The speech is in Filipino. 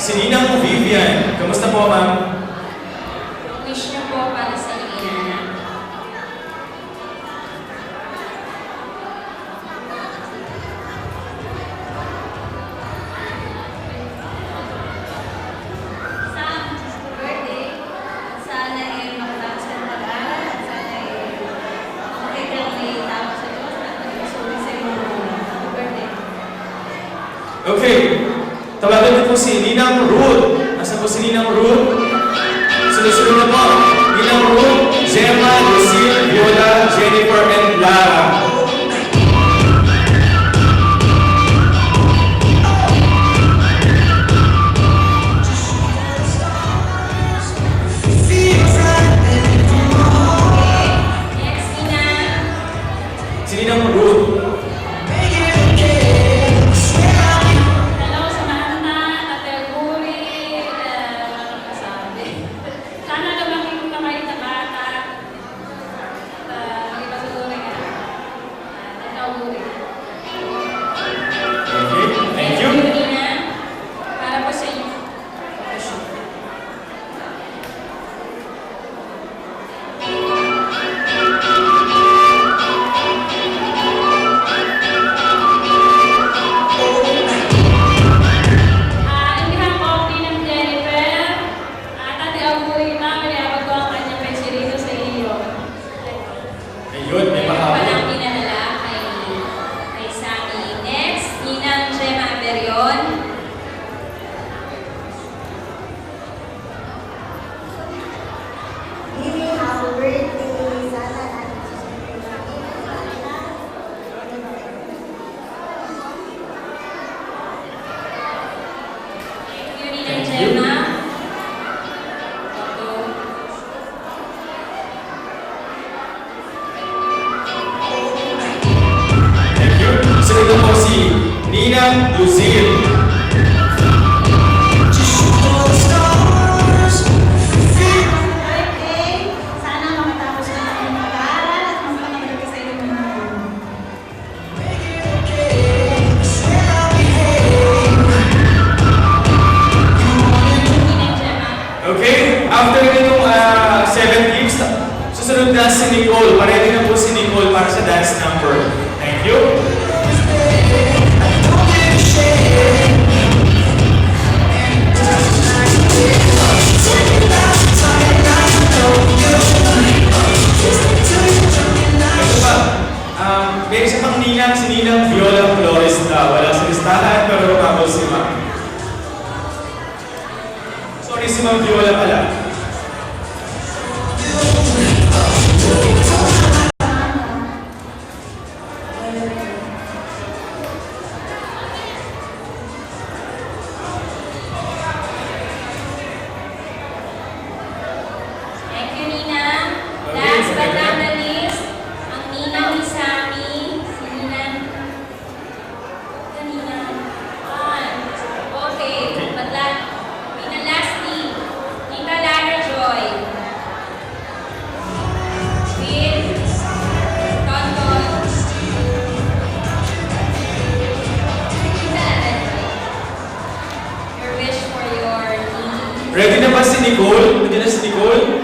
Si Ninang Vivian. Kamusta po, ma'am? Wish niyo po para sa inyong inanak. Sam, happy birthday. Sana makatapos ka ng pag-aaral at sana makita ang may tama sa Diyos at mag-usuli sa iyo. Happy birthday. Okay. Tawagan niyo po si Ninang Ruth. Nasaan po si Ninang Ruth? Sunod-sunod na po. Ninang Ruth, Gemma, Lucille, Viola, Jennifer, and Lara. Next, Nina. Si Ninang Ruth. Hello sa Manta, Ate Guri, sabi. Sana lumaki mo kamay na bata. Ipasutuloy ka. Ate Guri. Okay, thank you. Nina, para po sa inyo. In behalf of Ninang Jennifer, at Ate Guri, pinapagawad ko ang kanyang pensirito sa iyo. Ayun, may mahapon. Walang pinadala kay Sammy. Next, Ninang Gemma Aberion. Mimi, happy birthday. Sana natin susunod na Thank you, Ninang Thank you. Gemma. Photo. Thank you. Sunod na po si Ninang Lucille. birthday. Sana makatapos ka ng pag-aaral at magpapagaling ka sa iyong mga guro. Ninang Gemma. Okay, after nitong 7 gifts, susunod na si Nicole. Pareho na po si Nicole para sa dance number. Thank you. Ito pa, may isa pang ninang, si Ninang Viola Flores daw. Wala sa listahan, pero rumabol si Ma'am. Sorry, si Ma'am Viola pala. Thank you, Ninang. Last but not the least, ang Ninang ni Sammy, si Ninang. Ninang. Okay, but lastly, Tita Lara Joy. With Tonton. Tita Lara Joy. Your wish for your niece. Ready na ba si Nicole? Nandiyan na si Nicole?